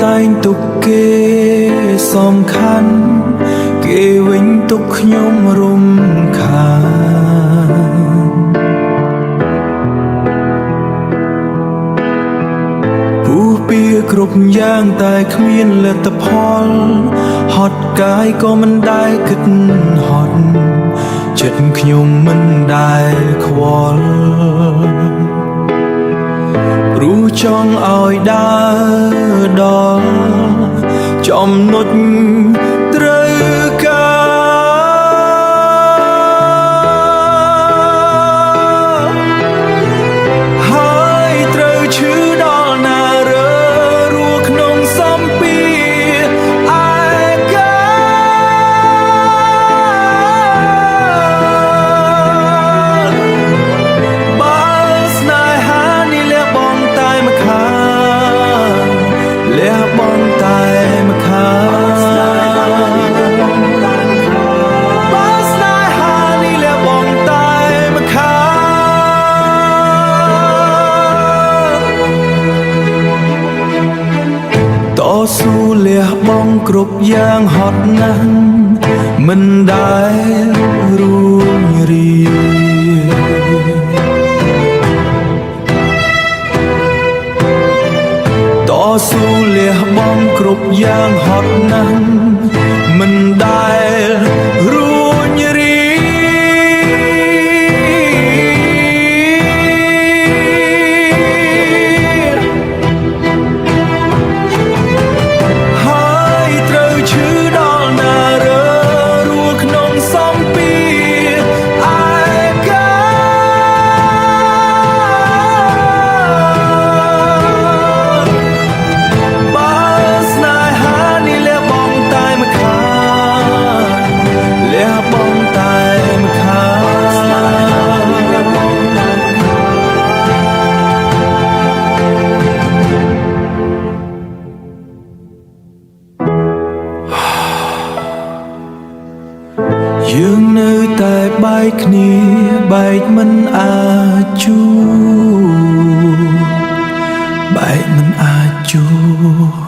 តែងទុកគេសំខាន់គេវិញទុកខ្ញុំរំខានពុះពៀគ្រប់យ៉ាងតែគ្មានលទ្ធផលហត់កាយក៏មិនដែលគិតហត់ចិត្តខ្ញុំមិនដែលខ្វល់ព្រោះចង់ឲ្យដើរដល់ចំណុចត្រូវការហើយត្រូវឈឺដល់ណារើរស់ក្នុងសំពីឯកាបើស្នេហានេះលះបង់តែម្ខាងលះបង់តែម្ខាងបើស្នេហានេះលះបង់តែម្ខាងតស៊ូលះបង់គ្រប់យ៉ាងហត់ណាស់មិនដែលរួញរាតស៊ូលះបង់គ្រប់យ៉ាងហត់ណាស់មិនដែលរួញរាហើយត្រូវឈឺដល់ណារើរស់ក្នុងសំពីឯកាបើស្នេហានេះលះបង់តែម្ខាងលះបង់តែម្ខាងយើងនៅតែបែកគ្នាបែកមិនអាចជួបបែកមិនអាចជួប